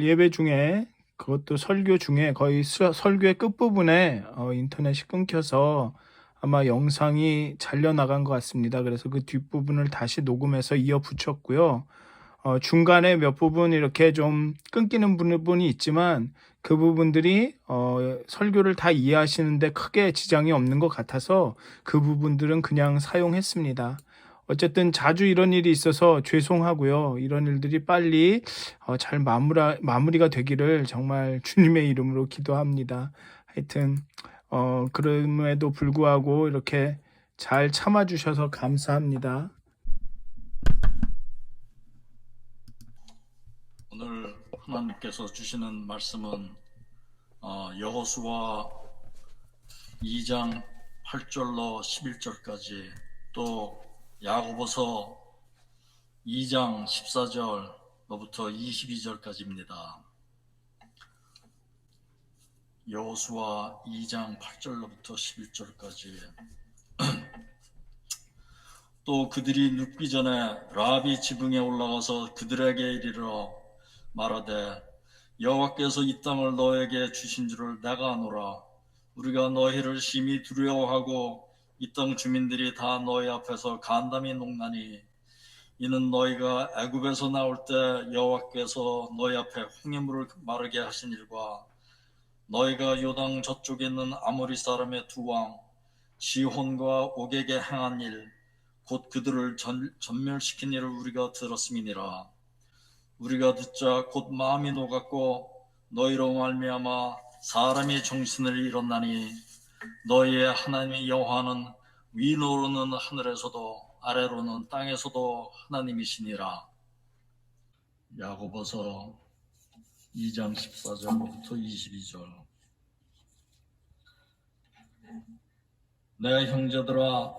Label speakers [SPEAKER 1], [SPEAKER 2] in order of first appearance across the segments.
[SPEAKER 1] 오늘 예배 중에 그것도 설교 중에 거의 설교의 끝부분에 인터넷이 끊겨서 아마 영상이 잘려 나간 것 같습니다. 그래서 그 뒷부분을 다시 녹음해서 이어 붙였고요. 중간에 몇 부분 이렇게 좀 끊기는 부분이 있지만 그 부분들이 설교를 다 이해하시는데 크게 지장이 없는 것 같아서 그 부분들은 그냥 사용했습니다. 어쨌든 자주 이런 일이 있어서 죄송하고요. 이런 일들이 빨리 잘 마무리가 되기를 정말 주님의 이름으로 기도합니다. 하여튼 그럼에도 불구하고 이렇게 잘 참아주셔서 감사합니다.
[SPEAKER 2] 오늘 하나님께서 주시는 말씀은 여호수아 2장 8절로 11절까지 또 야고보서 2장 14절로부터 22절까지입니다. 여호수아 2장 8절로부터 11절까지. 또 그들이 눕기 전에 라합이 지붕에 올라가서 그들에게 이르러 말하되 여호와께서 이 땅을 너에게 주신 줄을 내가 아노라. 우리가 너희를 심히 두려워하고 이 땅 주민들이 다 너희 앞에서 간담이 녹나니 이는 너희가 애굽에서 나올 때 여호와께서 너희 앞에 홍해물을 마르게 하신 일과 너희가 요당 저쪽에 있는 아모리 사람의 두 왕 시혼과 옥에게 행한 일 곧 그들을 전멸시킨 일을 우리가 들었음이니라. 우리가 듣자 곧 마음이 녹았고 너희로 말미암아 사람이 정신을 잃었나니 너희의 하나님 여호와는 위로는 하늘에서도 아래로는 땅에서도 하나님이시니라. 야고보서 2장 14절부터 22절. 내 형제들아,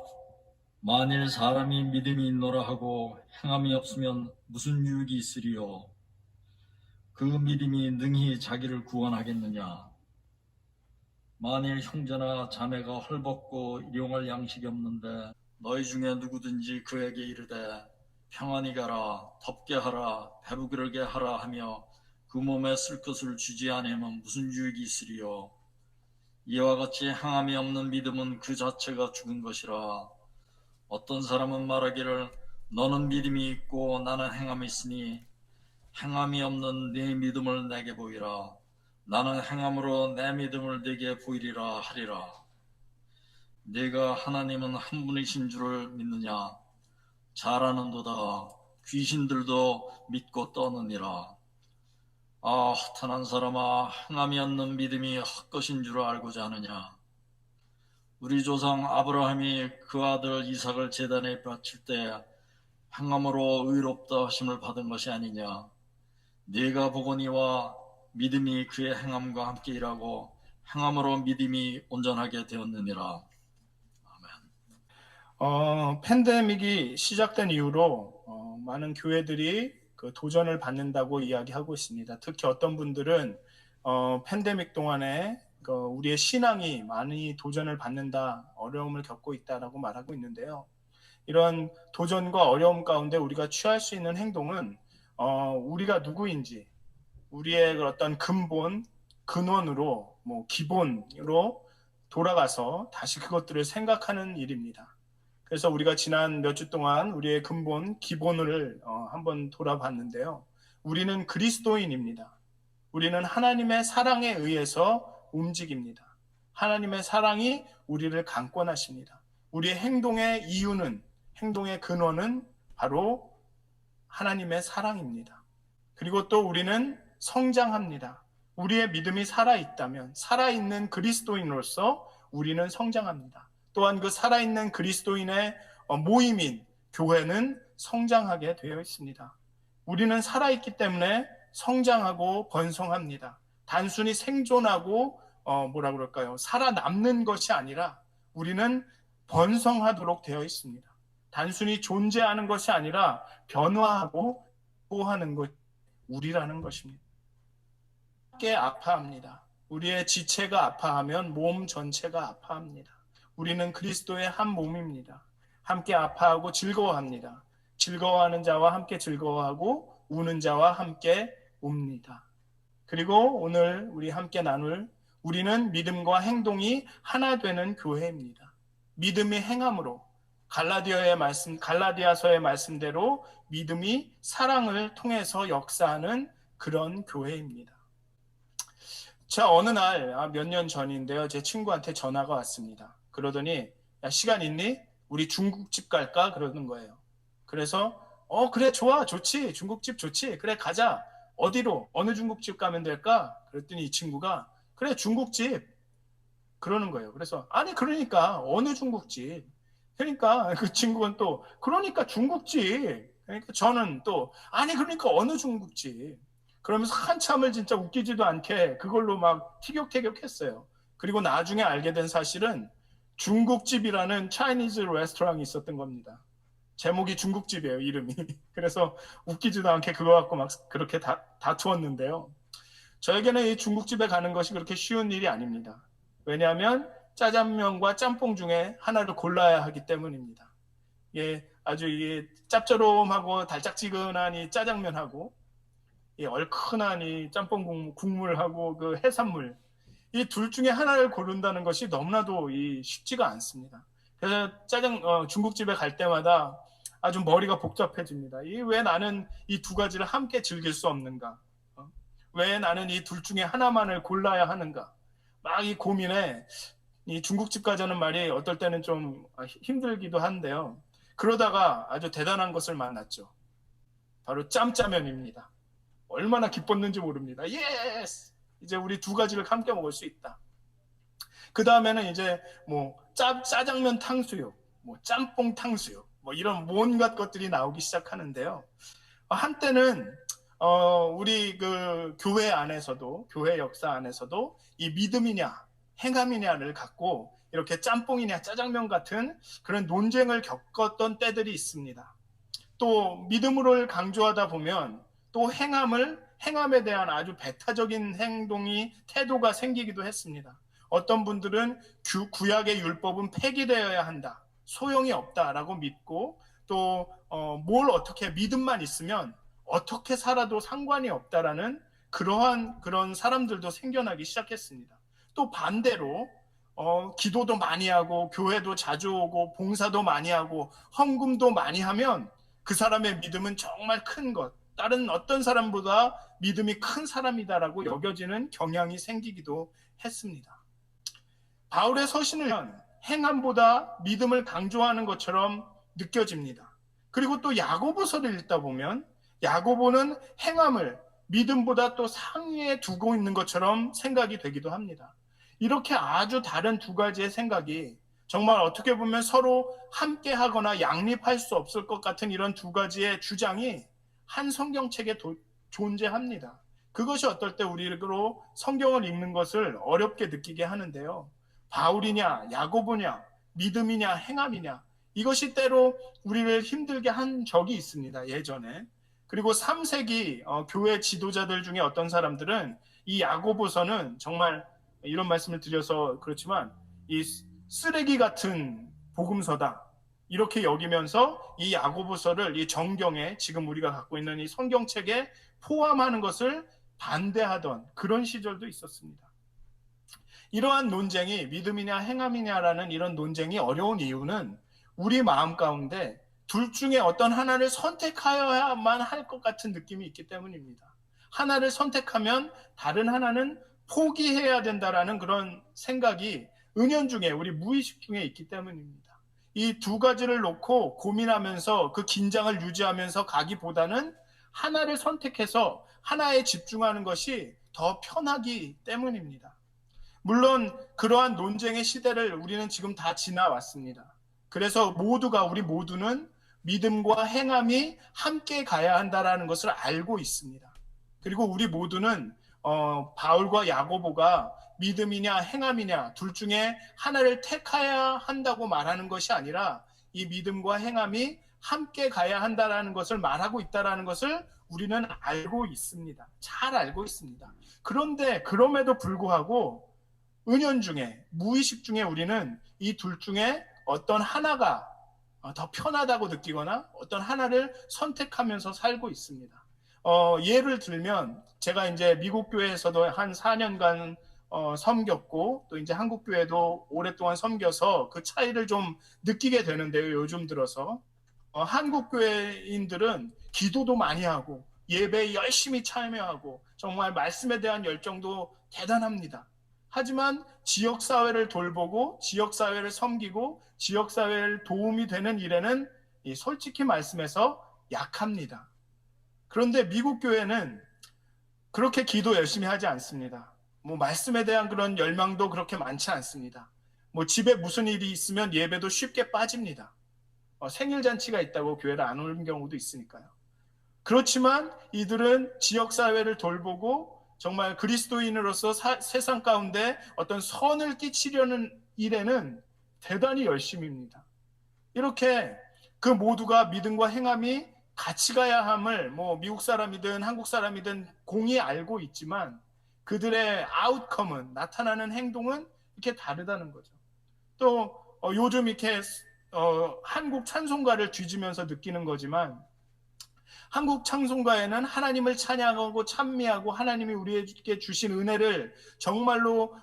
[SPEAKER 2] 만일 사람이 믿음이 있노라 하고 행함이 없으면 무슨 유익이 있으리요? 그 믿음이 능히 자기를 구원하겠느냐? 만일 형제나 자매가 헐벗고 일용할 양식이 없는데 너희 중에 누구든지 그에게 이르되 평안히 가라, 덥게 하라, 배부르게 하라 하며 그 몸에 쓸 것을 주지 않으면 무슨 유익이 있으리요? 이와 같이 행함이 없는 믿음은 그 자체가 죽은 것이라. 어떤 사람은 말하기를 너는 믿음이 있고 나는 행함이 있으니 행함이 없는 네 믿음을 내게 보이라. 나는 행함으로 내 믿음을 네게 보이리라 하리라. 네가 하나님은 한 분이신 줄을 믿느냐? 잘 아는도다. 귀신들도 믿고 떠느니라. 아, 허탄한 사람아, 행함이 없는 믿음이 헛것인 줄 알고자 하느냐? 우리 조상 아브라함이 그 아들 이삭을 제단에 바칠 때 행함으로 의롭다 하심을 받은 것이 아니냐? 네가 보거니와 믿음이 그의 행함과 함께 일하고 행함으로 믿음이 온전하게 되었느니라. 아멘.
[SPEAKER 1] 팬데믹이 시작된 이후로 많은 교회들이 그 도전을 받는다고 이야기하고 있습니다. 특히 어떤 분들은 팬데믹 동안에 우리의 신앙이 많이 도전을 받는다, 어려움을 겪고 있다라고 말하고 있는데요. 이런 도전과 어려움 가운데 우리가 취할 수 있는 행동은 우리가 누구인지, 우리의 어떤 근본, 근원으로, 기본으로 돌아가서 다시 그것들을 생각하는 일입니다. 그래서 우리가 지난 몇 주 동안 우리의 근본, 기본을 한번 돌아봤는데요. 우리는 그리스도인입니다. 우리는 하나님의 사랑에 의해서 움직입니다. 하나님의 사랑이 우리를 강권하십니다. 우리의 행동의 이유는, 행동의 근원은 바로 하나님의 사랑입니다. 그리고 또 우리는 성장합니다. 우리의 믿음이 살아있다면, 살아있는 그리스도인으로서 우리는 성장합니다. 또한 그 살아있는 그리스도인의 모임인 교회는 성장하게 되어 있습니다. 우리는 살아있기 때문에 성장하고 번성합니다. 단순히 생존하고 살아남는 것이 아니라 우리는 번성하도록 되어 있습니다. 단순히 존재하는 것이 아니라 변화하고 보호하는 것, 우리라는 것입니다. 함께 아파합니다. 우리의 지체가 아파하면 몸 전체가 아파합니다. 우리는 그리스도의 한 몸입니다. 함께 아파하고 즐거워합니다. 즐거워하는 자와 함께 즐거워하고 우는 자와 함께 웁니다. 그리고 오늘 우리 함께 나눌 우리는 믿음과 행동이 하나 되는 교회입니다. 믿음이 행함으로 갈라디아서의 말씀대로 믿음이 사랑을 통해서 역사하는 그런 교회입니다. 자, 어느 날 몇 년 전인데요. 제 친구한테 전화가 왔습니다. 그러더니 야, 시간 있니? 우리 중국집 갈까? 그러는 거예요. 그래서 그래 좋아 좋지 중국집 좋지 그래 가자. 어디로 어느 중국집 가면 될까? 그랬더니 이 친구가 그래 중국집 그러는 거예요. 그래서 아니 그러니까 어느 중국집 그러니까 그 친구는 또 그러니까 중국집 그러니까 저는 또 아니 그러니까 어느 중국집 그러면서 한참을 진짜 웃기지도 않게 그걸로 막 티격태격했어요. 그리고 나중에 알게 된 사실은 중국집이라는 차이니즈 레스토랑이 있었던 겁니다. 제목이 중국집이에요, 이름이. 그래서 웃기지도 않게 그거 갖고 막 그렇게 다투었는데요. 저에게는 이 중국집에 가는 것이 그렇게 쉬운 일이 아닙니다. 왜냐하면 짜장면과 짬뽕 중에 하나를 골라야 하기 때문입니다. 예, 아주 이게 짭조름하고 달짝지근한 이 짜장면하고 이 얼큰한 이 짬뽕 국물하고 그 해산물 이 둘 중에 하나를 고른다는 것이 너무나도 쉽지가 않습니다. 그래서 중국집에 갈 때마다 아주 머리가 복잡해집니다. 왜 나는 이 두 가지를 함께 즐길 수 없는가? 왜 나는 이 둘 중에 하나만을 골라야 하는가? 막 이 고민에 이 중국집 가자는 말이 어떨 때는 좀 힘들기도 한데요. 그러다가 아주 대단한 것을 만났죠. 바로 짬짜면입니다. 얼마나 기뻤는지 모릅니다. 예스! 이제 우리 두 가지를 함께 먹을 수 있다. 그 다음에는 이제 뭐 짜장면 탕수육, 뭐 짬뽕 탕수육, 뭐 이런 온갖 것들이 나오기 시작하는데요. 한때는 우리 그 교회 안에서도 교회 역사 안에서도 이 믿음이냐 행함이냐를 갖고 이렇게 짬뽕이냐 짜장면 같은 그런 논쟁을 겪었던 때들이 있습니다. 또 믿음을 강조하다 보면 또 행함에 대한 아주 배타적인 태도가 생기기도 했습니다. 어떤 분들은 구약의 율법은 폐기되어야 한다, 소용이 없다라고 믿고 또 뭘 어떻게 믿음만 있으면 어떻게 살아도 상관이 없다라는 그런 사람들도 생겨나기 시작했습니다. 또 반대로 기도도 많이 하고 교회도 자주 오고 봉사도 많이 하고 헌금도 많이 하면 그 사람의 믿음은 정말 큰 것, 다른 어떤 사람보다 믿음이 큰 사람이다라고 여겨지는 경향이 생기기도 했습니다. 바울의 서신을 보면 행함보다 믿음을 강조하는 것처럼 느껴집니다. 그리고 또 야고보서를 읽다 보면 야고보는 행함을 믿음보다 또 상위에 두고 있는 것처럼 생각이 되기도 합니다. 이렇게 아주 다른 두 가지의 생각이 정말 어떻게 보면 서로 함께하거나 양립할 수 없을 것 같은 이런 두 가지의 주장이 한 성경책에 존재합니다. 그것이 어떨 때 우리로 성경을 읽는 것을 어렵게 느끼게 하는데요. 바울이냐 야고보냐 믿음이냐 행함이냐 이것이 때로 우리를 힘들게 한 적이 있습니다. 예전에. 그리고 3세기 교회 지도자들 중에 어떤 사람들은 이 야고보서는 정말 이런 말씀을 드려서 그렇지만 이 쓰레기 같은 복음서다 이렇게 여기면서 이 야고보서를 이 정경에 지금 우리가 갖고 있는 이 성경책에 포함하는 것을 반대하던 그런 시절도 있었습니다. 이러한 논쟁이 믿음이냐 행함이냐라는 이런 논쟁이 어려운 이유는 우리 마음 가운데 둘 중에 어떤 하나를 선택하여야만 할 것 같은 느낌이 있기 때문입니다. 하나를 선택하면 다른 하나는 포기해야 된다라는 그런 생각이 은연중에 우리 무의식 중에 있기 때문입니다. 이 두 가지를 놓고 고민하면서 그 긴장을 유지하면서 가기보다는 하나를 선택해서 하나에 집중하는 것이 더 편하기 때문입니다. 물론 그러한 논쟁의 시대를 우리는 지금 다 지나왔습니다. 그래서 우리 모두는 믿음과 행함이 함께 가야 한다는 것을 알고 있습니다. 그리고 우리 모두는 바울과 야고보가 믿음이냐 행함이냐 둘 중에 하나를 택해야 한다고 말하는 것이 아니라 이 믿음과 행함이 함께 가야 한다는 것을 말하고 있다는 것을 우리는 알고 있습니다. 잘 알고 있습니다. 그런데 그럼에도 불구하고 은연중에 무의식 중에 우리는 이 둘 중에 어떤 하나가 더 편하다고 느끼거나 어떤 하나를 선택하면서 살고 있습니다. 예를 들면 제가 이제 미국 교회에서도 한 4년간 섬겼고 또 이제 한국 교회도 오랫동안 섬겨서 그 차이를 좀 느끼게 되는데요. 요즘 들어서 한국 교회인들은 기도도 많이 하고 예배에 열심히 참여하고 정말 말씀에 대한 열정도 대단합니다. 하지만 지역사회를 돌보고 지역사회를 섬기고 지역사회를 도움이 되는 일에는 솔직히 말씀해서 약합니다. 그런데 미국 교회는 그렇게 기도 열심히 하지 않습니다. 뭐 말씀에 대한 그런 열망도 그렇게 많지 않습니다. 뭐 집에 무슨 일이 있으면 예배도 쉽게 빠집니다. 생일 잔치가 있다고 교회를 안 오는 경우도 있으니까요. 그렇지만 이들은 지역사회를 돌보고 정말 그리스도인으로서 세상 가운데 어떤 선을 끼치려는 일에는 대단히 열심입니다. 이렇게 그 모두가 믿음과 행함이 같이 가야 함을 뭐 미국 사람이든 한국 사람이든 공히 알고 있지만 그들의 아웃컴은 나타나는 행동은 이렇게 다르다는 거죠. 또 요즘 이렇게 한국 찬송가를 뒤지면서 느끼는 거지만 한국 찬송가에는 하나님을 찬양하고 찬미하고 하나님이 우리에게 주신 은혜를 정말로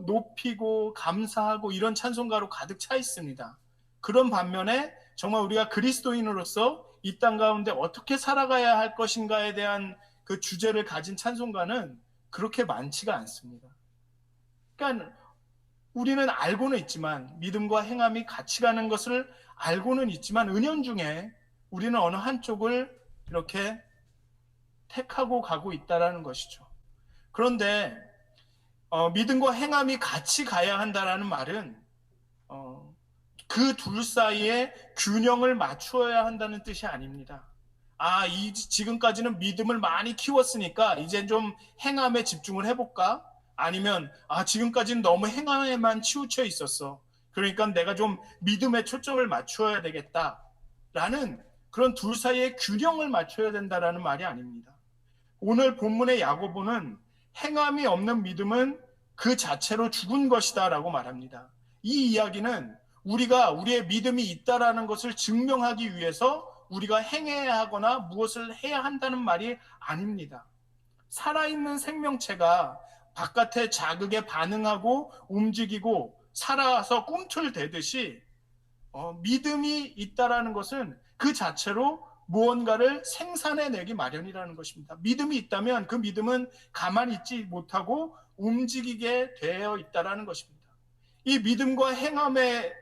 [SPEAKER 1] 높이고 감사하고 이런 찬송가로 가득 차 있습니다. 그런 반면에 정말 우리가 그리스도인으로서 이 땅 가운데 어떻게 살아가야 할 것인가에 대한 그 주제를 가진 찬송가는 그렇게 많지가 않습니다. 그러니까 우리는 알고는 있지만 믿음과 행함이 같이 가는 것을 알고는 있지만 은연중에 우리는 어느 한쪽을 이렇게 택하고 가고 있다는 것이죠. 그런데 믿음과 행함이 같이 가야 한다는 말은 그 둘 사이에 균형을 맞추어야 한다는 뜻이 아닙니다. 지금까지는 믿음을 많이 키웠으니까 이제 좀 행함에 집중을 해볼까? 아니면 지금까지는 너무 행함에만 치우쳐 있었어. 그러니까 내가 좀 믿음에 초점을 맞추어야 되겠다라는 그런 둘 사이의 균형을 맞춰야 된다라는 말이 아닙니다. 오늘 본문의 야고보는 행함이 없는 믿음은 그 자체로 죽은 것이다라고 말합니다. 이 이야기는 우리가 우리의 믿음이 있다라는 것을 증명하기 위해서 우리가 행해야 하거나 무엇을 해야 한다는 말이 아닙니다. 살아있는 생명체가 바깥의 자극에 반응하고 움직이고 살아서 꿈틀대듯이 믿음이 있다라는 것은 그 자체로 무언가를 생산해내기 마련이라는 것입니다. 믿음이 있다면 그 믿음은 가만히 있지 못하고 움직이게 되어 있다는 것입니다. 이 믿음과 행함을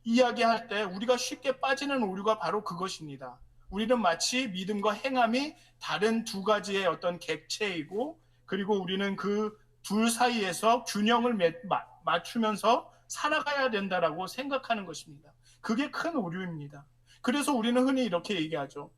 [SPEAKER 1] 이야기할 때 우리가 쉽게 빠지는 오류가 바로 그것입니다. 우리는 마치 믿음과 행함이 다른 두 가지의 어떤 객체이고 그리고 우리는 그 둘 사이에서 균형을 맞추면서 살아가야 된다라고 생각하는 것입니다. 그게 큰 오류입니다. 그래서 우리는 흔히 이렇게 얘기하죠.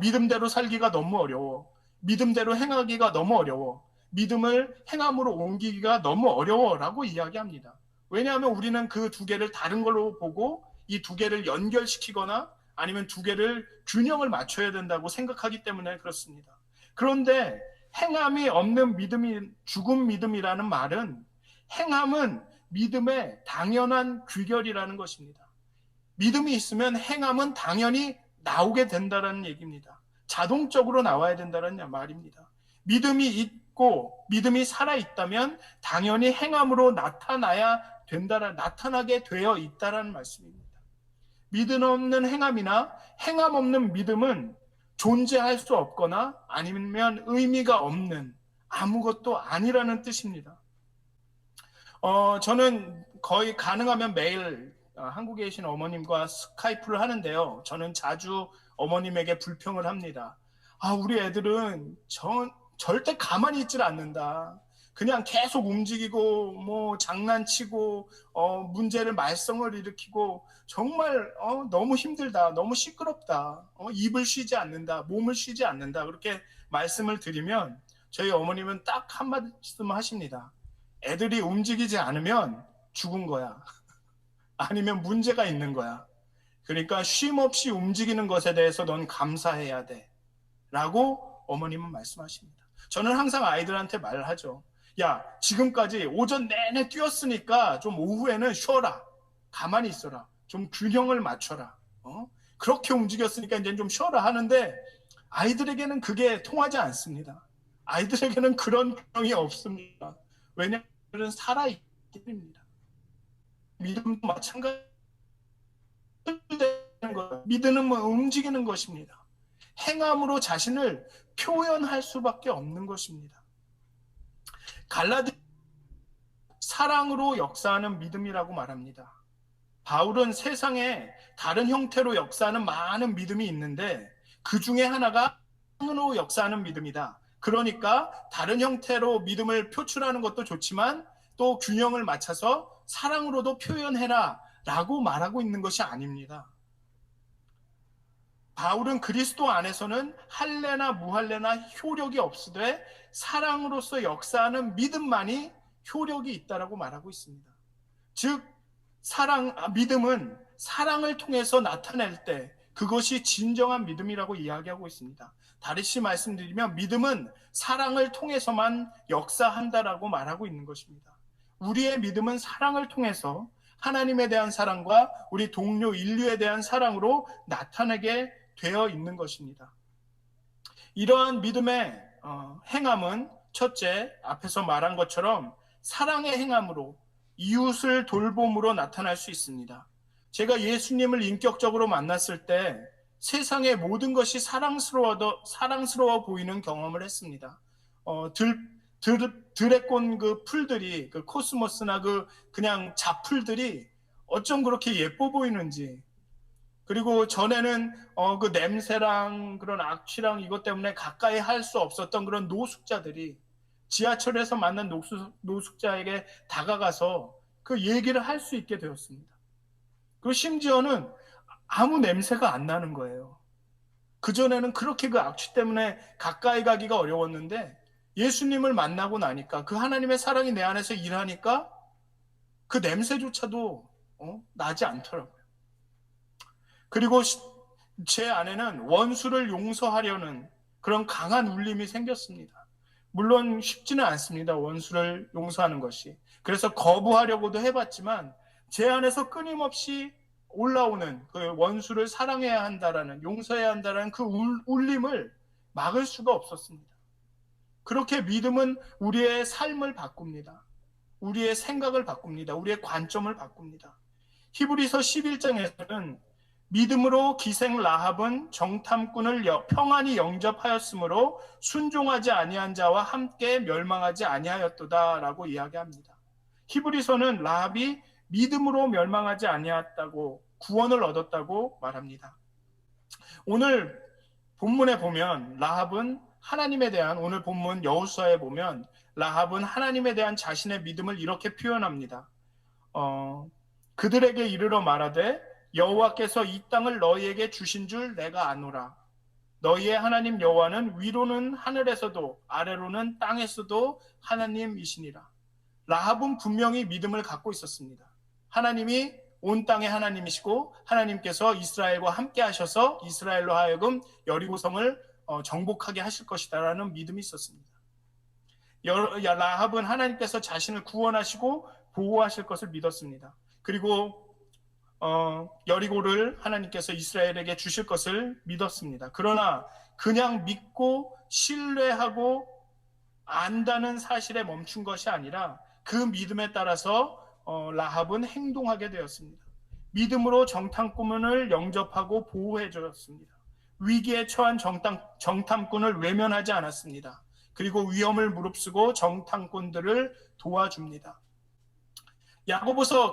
[SPEAKER 1] 믿음대로 살기가 너무 어려워. 믿음대로 행하기가 너무 어려워. 믿음을 행함으로 옮기기가 너무 어려워라고 이야기합니다. 왜냐하면 우리는 그 두 개를 다른 걸로 보고 이 두 개를 연결시키거나 아니면 두 개를 균형을 맞춰야 된다고 생각하기 때문에 그렇습니다. 그런데 행함이 없는 믿음이 죽은 믿음이라는 말은 행함은 믿음의 당연한 귀결이라는 것입니다. 믿음이 있으면 행함은 당연히 나오게 된다는 얘기입니다. 자동적으로 나와야 된다는 말입니다. 믿음이 있고 믿음이 살아있다면 당연히 행함으로 나타나게 되어 있다는 말씀입니다. 믿음 없는 행함이나 행함 없는 믿음은 존재할 수 없거나 아니면 의미가 없는 아무것도 아니라는 뜻입니다. 저는 거의 가능하면 매일 한국에 계신 어머님과 스카이프를 하는데요. 저는 자주 어머님에게 불평을 합니다. 우리 애들은 절대 가만히 있질 않는다. 그냥 계속 움직이고 뭐 장난치고 문제를 말썽을 일으키고 정말 너무 힘들다. 너무 시끄럽다. 입을 쉬지 않는다. 몸을 쉬지 않는다. 그렇게 말씀을 드리면 저희 어머님은 딱 한마디씀 하십니다. 애들이 움직이지 않으면 죽은 거야. 아니면 문제가 있는 거야. 그러니까 쉼 없이 움직이는 것에 대해서 넌 감사해야 돼. 라고 어머님은 말씀하십니다. 저는 항상 아이들한테 말을 하죠. 야, 지금까지 오전 내내 뛰었으니까 좀 오후에는 쉬어라. 가만히 있어라. 좀 균형을 맞춰라. 그렇게 움직였으니까 이제 좀 쉬어라 하는데 아이들에게는 그게 통하지 않습니다. 아이들에게는 그런 균형이 없습니다. 왜냐하면 살아있기 때문입니다. 믿음도 마찬가지로 믿음은 움직이는 것입니다. 행함으로 자신을 표현할 수밖에 없는 것입니다. 갈라디 사랑으로 역사하는 믿음이라고 말합니다. 바울은 세상에 다른 형태로 역사하는 많은 믿음이 있는데 그 중에 하나가 사랑으로 역사하는 믿음이다. 그러니까 다른 형태로 믿음을 표출하는 것도 좋지만 또 균형을 맞춰서 사랑으로도 표현해라 라고 말하고 있는 것이 아닙니다. 바울은 그리스도 안에서는 할례나 무할례나 효력이 없으되 사랑으로서 역사하는 믿음만이 효력이 있다라고 말하고 있습니다. 즉 믿음은 사랑을 통해서 나타낼 때 그것이 진정한 믿음이라고 이야기하고 있습니다. 다시 말씀드리면 믿음은 사랑을 통해서만 역사한다라고 말하고 있는 것입니다. 우리의 믿음은 사랑을 통해서 하나님에 대한 사랑과 우리 동료 인류에 대한 사랑으로 나타내게 되어 있는 것입니다. 이러한 믿음의 행함은 첫째, 앞에서 말한 것처럼 사랑의 행함으로 이웃을 돌봄으로 나타날 수 있습니다. 제가 예수님을 인격적으로 만났을 때 세상의 모든 것이 사랑스러워 보이는 경험을 했습니다. 들에 꼰 그 풀들이, 그 코스모스나 그냥 잡풀들이 어쩜 그렇게 예뻐 보이는지, 그리고 전에는 그 냄새랑 그런 악취랑 이것 때문에 가까이 할 수 없었던 그런 노숙자들이 지하철에서 만난 노숙자에게 다가가서 그 얘기를 할 수 있게 되었습니다. 그리고 심지어는 아무 냄새가 안 나는 거예요. 그전에는 그렇게 그 악취 때문에 가까이 가기가 어려웠는데 예수님을 만나고 나니까, 그 하나님의 사랑이 내 안에서 일하니까 그 냄새조차도 나지 않더라고요. 그리고 제 안에는 원수를 용서하려는 그런 강한 울림이 생겼습니다. 물론 쉽지는 않습니다. 원수를 용서하는 것이. 그래서 거부하려고도 해봤지만 제 안에서 끊임없이 올라오는 그 원수를 사랑해야 한다라는, 용서해야 한다라는 그 울림을 막을 수가 없었습니다. 그렇게 믿음은 우리의 삶을 바꿉니다. 우리의 생각을 바꿉니다. 우리의 관점을 바꿉니다. 히브리서 11장에서는 믿음으로 기생 라합은 정탐꾼을 평안히 영접하였으므로 순종하지 아니한 자와 함께 멸망하지 아니하였도다라고 이야기합니다. 히브리서는 라합이 믿음으로 멸망하지 아니하였다고, 구원을 얻었다고 말합니다. 오늘 본문에 보면 라합은 하나님에 대한, 오늘 본문 여호수아에 보면 라합은 하나님에 대한 자신의 믿음을 이렇게 표현합니다. 그들에게 이르러 말하되 여호와께서 이 땅을 너희에게 주신 줄 내가 아노라. 너희의 하나님 여호와는 위로는 하늘에서도 아래로는 땅에서도 하나님이시니라. 라합은 분명히 믿음을 갖고 있었습니다. 하나님이 온 땅의 하나님이시고 하나님께서 이스라엘과 함께 하셔서 이스라엘로 하여금 여리고성을 정복하게 하실 것이다라는 믿음이 있었습니다. 라합은 하나님께서 자신을 구원하시고 보호하실 것을 믿었습니다. 그리고 여리고를 하나님께서 이스라엘에게 주실 것을 믿었습니다. 그러나 그냥 믿고 신뢰하고 안다는 사실에 멈춘 것이 아니라 그 믿음에 따라서 라합은 행동하게 되었습니다. 믿음으로 정탐꾼을 영접하고 보호해 주었습니다. 위기에 처한 정탐꾼을 외면하지 않았습니다. 그리고 위험을 무릅쓰고 정탐꾼들을 도와줍니다.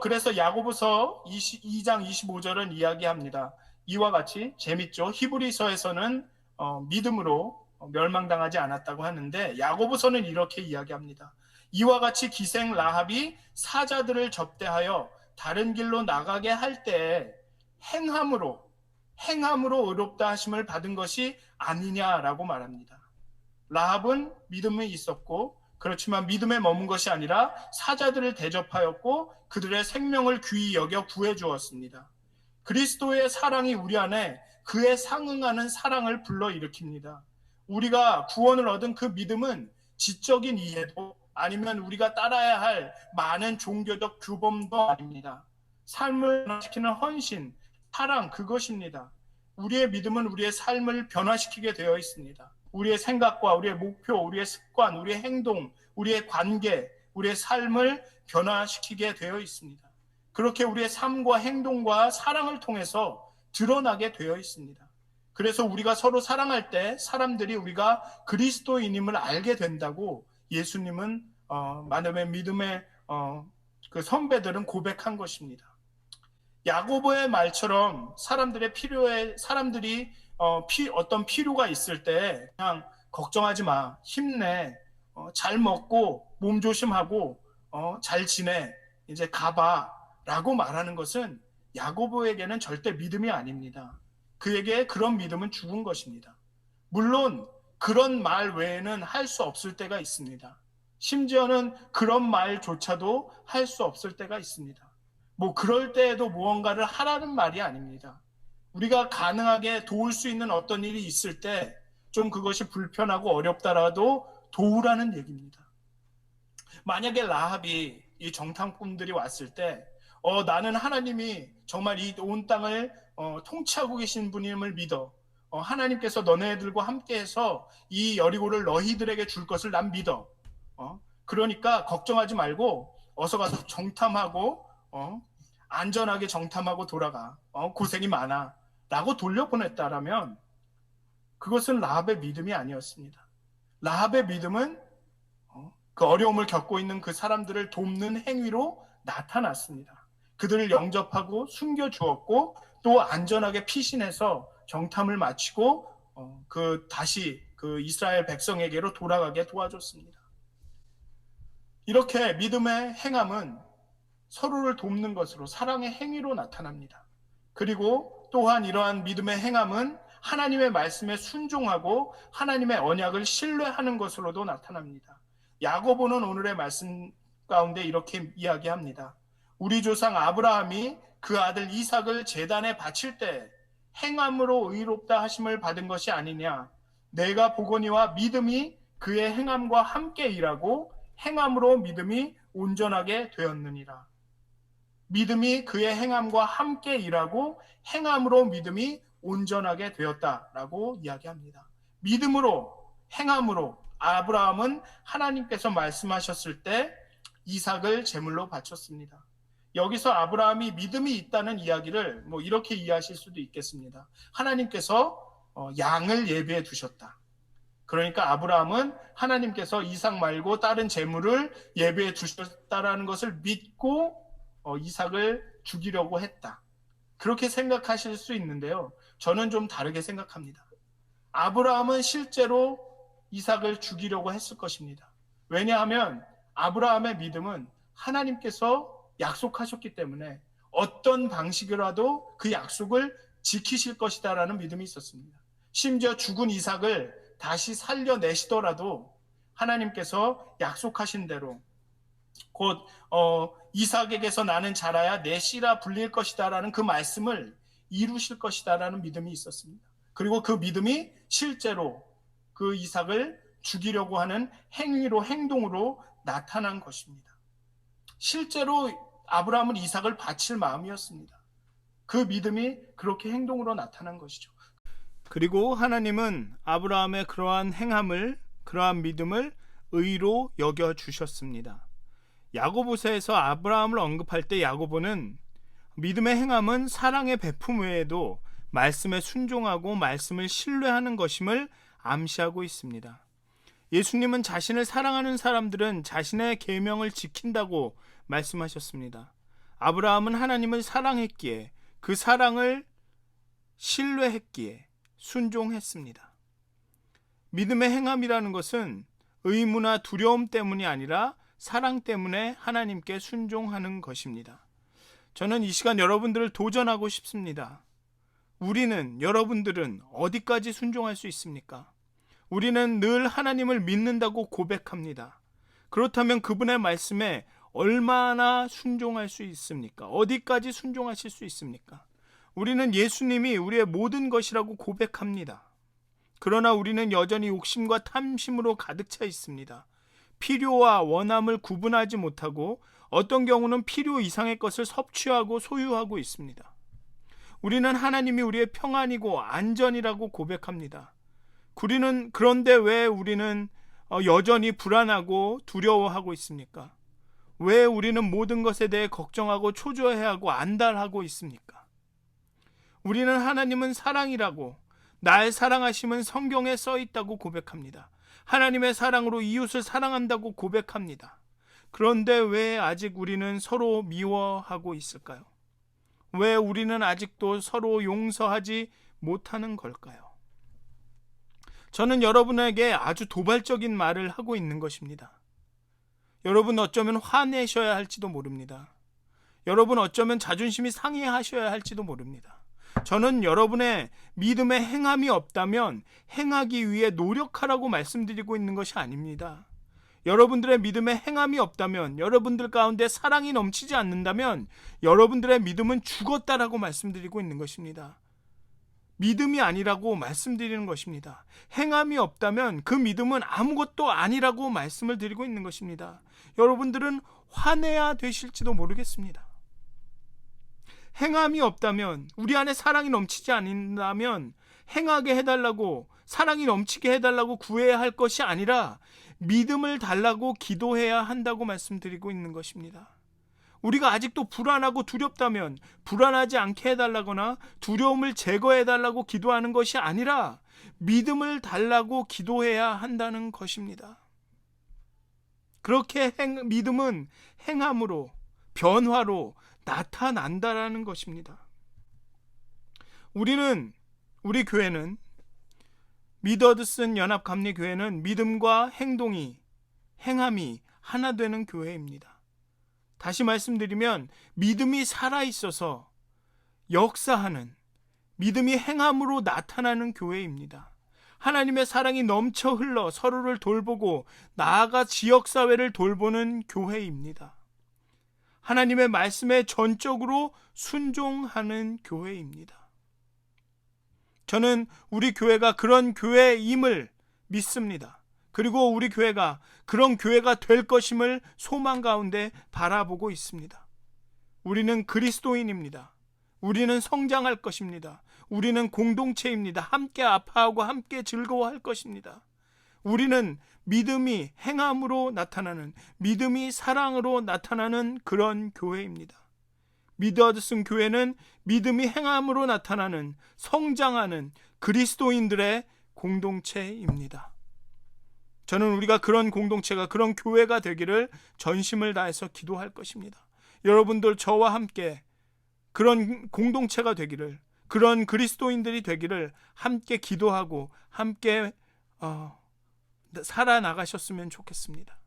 [SPEAKER 1] 그래서 야고보서 2장 25절은 이야기합니다. 이와 같이, 재밌죠? 히브리서에서는 믿음으로 멸망당하지 않았다고 하는데 야고보서는 이렇게 이야기합니다. 이와 같이 기생 라합이 사자들을 접대하여 다른 길로 나가게 할 때 행함으로 의롭다 하심을 받은 것이 아니냐라고 말합니다. 라합은 믿음이 있었고, 그렇지만 믿음에 머문 것이 아니라 사자들을 대접하였고 그들의 생명을 귀히 여겨 구해주었습니다. 그리스도의 사랑이 우리 안에 그에 상응하는 사랑을 불러일으킵니다. 우리가 구원을 얻은 그 믿음은 지적인 이해도 아니면 우리가 따라야 할 많은 종교적 규범도 아닙니다. 삶을 변화시키는 헌신, 사랑, 그것입니다. 우리의 믿음은 우리의 삶을 변화시키게 되어 있습니다. 우리의 생각과 우리의 목표, 우리의 습관, 우리의 행동, 우리의 관계, 우리의 삶을 변화시키게 되어 있습니다. 그렇게 우리의 삶과 행동과 사랑을 통해서 드러나게 되어 있습니다. 그래서 우리가 서로 사랑할 때 사람들이 우리가 그리스도인임을 알게 된다고 예수님은 만음의 믿음의 그 선배들은 고백한 것입니다. 야고보의 말처럼 사람들이 어떤 필요가 있을 때 그냥 걱정하지 마, 힘내, 잘 먹고 몸 조심하고 잘 지내, 이제 가봐 라고 말하는 것은 야고보에게는 절대 믿음이 아닙니다. 그에게 그런 믿음은 죽은 것입니다. 물론 그런 말 외에는 할 수 없을 때가 있습니다. 심지어는 그런 말조차도 할 수 없을 때가 있습니다. 그럴 때에도 무언가를 하라는 말이 아닙니다. 우리가 가능하게 도울 수 있는 어떤 일이 있을 때 좀 그것이 불편하고 어렵다라도 도우라는 얘기입니다. 만약에 라합이 이 정탐꾼들이 왔을 때 나는 하나님이 정말 이 온 땅을 통치하고 계신 분임을 믿어. 하나님께서 너네들과 함께해서 이 여리고를 너희들에게 줄 것을 난 믿어. 그러니까 걱정하지 말고 어서 가서 정탐하고 안전하게 정탐하고 돌아가. 고생이 많아. 라고 돌려보냈다라면 그것은 라합의 믿음이 아니었습니다. 라합의 믿음은 그 어려움을 겪고 있는 그 사람들을 돕는 행위로 나타났습니다. 그들을 영접하고 숨겨주었고 또 안전하게 피신해서 정탐을 마치고 다시 그 이스라엘 백성에게로 돌아가게 도와줬습니다. 이렇게 믿음의 행함은 서로를 돕는 것으로 사랑의 행위로 나타납니다. 그리고 또한 이러한 믿음의 행함은 하나님의 말씀에 순종하고 하나님의 언약을 신뢰하는 것으로도 나타납니다. 야고보는 오늘의 말씀 가운데 이렇게 이야기합니다. 우리 조상 아브라함이 그 아들 이삭을 제단에 바칠 때 행함으로 의롭다 하심을 받은 것이 아니냐. 내가 보거니와 믿음이 그의 행함과 함께 일하고 행함으로 믿음이 온전하게 되었느니라. 믿음이 그의 행함과 함께 일하고 행함으로 믿음이 온전하게 되었다라고 이야기합니다. 믿음으로, 행함으로 아브라함은 하나님께서 말씀하셨을 때 이삭을 제물로 바쳤습니다. 여기서 아브라함이 믿음이 있다는 이야기를 이렇게 이해하실 수도 있겠습니다. 하나님께서 양을 예비해 두셨다. 그러니까 아브라함은 하나님께서 이삭 말고 다른 제물을 예비해 두셨다라는 것을 믿고 이삭을 죽이려고 했다. 그렇게 생각하실 수 있는데요. 저는 좀 다르게 생각합니다. 아브라함은 실제로 이삭을 죽이려고 했을 것입니다. 왜냐하면 아브라함의 믿음은 하나님께서 약속하셨기 때문에 어떤 방식이라도 그 약속을 지키실 것이다라는 믿음이 있었습니다. 심지어 죽은 이삭을 다시 살려내시더라도 하나님께서 약속하신 대로 곧 이삭에게서 나는 자라야 내 씨라 불릴 것이다라는 그 말씀을 이루실 것이다라는 믿음이 있었습니다. 그리고 그 믿음이 실제로 그 이삭을 죽이려고 하는 행동으로 나타난 것입니다. 실제로 아브라함은 이삭을 바칠 마음이었습니다. 그 믿음이 그렇게 행동으로 나타난 것이죠. 그리고 하나님은 아브라함의 그러한 행함을, 그러한 믿음을 의로 여겨주셨습니다. 야고보서에서 아브라함을 언급할 때 야고보는 믿음의 행함은 사랑의 베품 외에도 말씀에 순종하고 말씀을 신뢰하는 것임을 암시하고 있습니다. 예수님은 자신을 사랑하는 사람들은 자신의 계명을 지킨다고 말씀하셨습니다. 아브라함은 하나님을 사랑했기에 그 사랑을 신뢰했기에 순종했습니다. 믿음의 행함이라는 것은 의무나 두려움 때문이 아니라 사랑 때문에 하나님께 순종하는 것입니다. 저는 이 시간 여러분들을 도전하고 싶습니다. 여러분들은 어디까지 순종할 수 있습니까? 우리는 늘 하나님을 믿는다고 고백합니다. 그렇다면 그분의 말씀에 얼마나 순종할 수 있습니까? 어디까지 순종하실 수 있습니까? 우리는 예수님이 우리의 모든 것이라고 고백합니다. 그러나 우리는 여전히 욕심과 탐심으로 가득 차 있습니다. 필요와 원함을 구분하지 못하고 어떤 경우는 필요 이상의 것을 섭취하고 소유하고 있습니다. 우리는 하나님이 우리의 평안이고 안전이라고 고백합니다. 그런데 왜 우리는 여전히 불안하고 두려워하고 있습니까? 왜 우리는 모든 것에 대해 걱정하고 초조해하고 안달하고 있습니까? 우리는 하나님은 사랑이라고, 날 사랑하심은 성경에 써 있다고 고백합니다. 하나님의 사랑으로 이웃을 사랑한다고 고백합니다. 그런데 왜 아직 우리는 서로 미워하고 있을까요? 왜 우리는 아직도 서로 용서하지 못하는 걸까요? 저는 여러분에게 아주 도발적인 말을 하고 있는 것입니다. 여러분 어쩌면 화내셔야 할지도 모릅니다. 여러분 어쩌면 자존심이 상해하셔야 할지도 모릅니다. 저는 여러분의 믿음에 행함이 없다면 행하기 위해 노력하라고 말씀드리고 있는 것이 아닙니다. 여러분들의 믿음에 행함이 없다면, 여러분들 가운데 사랑이 넘치지 않는다면 여러분들의 믿음은 죽었다라고 말씀드리고 있는 것입니다. 믿음이 아니라고 말씀드리는 것입니다. 행함이 없다면 그 믿음은 아무것도 아니라고 말씀을 드리고 있는 것입니다. 여러분들은 화내야 되실지도 모르겠습니다. 행함이 없다면, 우리 안에 사랑이 넘치지 않는다면 행하게 해달라고, 사랑이 넘치게 해달라고 구해야 할 것이 아니라 믿음을 달라고 기도해야 한다고 말씀드리고 있는 것입니다. 우리가 아직도 불안하고 두렵다면 불안하지 않게 해달라거나 두려움을 제거해달라고 기도하는 것이 아니라 믿음을 달라고 기도해야 한다는 것입니다. 그렇게 믿음은 행함으로, 변화로 나타난다라는 것입니다. 우리 교회는, 미드허드슨 연합감리교회는 믿음과 행함이 하나 되는 교회입니다. 다시 말씀드리면 믿음이 살아있어서 역사하는, 믿음이 행함으로 나타나는 교회입니다. 하나님의 사랑이 넘쳐 흘러 서로를 돌보고 나아가 지역사회를 돌보는 교회입니다. 하나님의 말씀에 전적으로 순종하는 교회입니다. 저는 우리 교회가 그런 교회임을 믿습니다. 그리고 우리 교회가 그런 교회가 될 것임을 소망 가운데 바라보고 있습니다. 우리는 그리스도인입니다. 우리는 성장할 것입니다. 우리는 공동체입니다. 함께 아파하고 함께 즐거워할 것입니다. 우리는 믿음이 행함으로 나타나는, 믿음이 사랑으로 나타나는 그런 교회입니다. 미드허드슨 교회는 믿음이 행함으로 나타나는, 성장하는 그리스도인들의 공동체입니다. 저는 우리가 그런 공동체가, 그런 교회가 되기를 전심을 다해서 기도할 것입니다. 여러분들 저와 함께 그런 공동체가 되기를, 그런 그리스도인들이 되기를 함께 기도하고 함께 살아나가셨으면 좋겠습니다.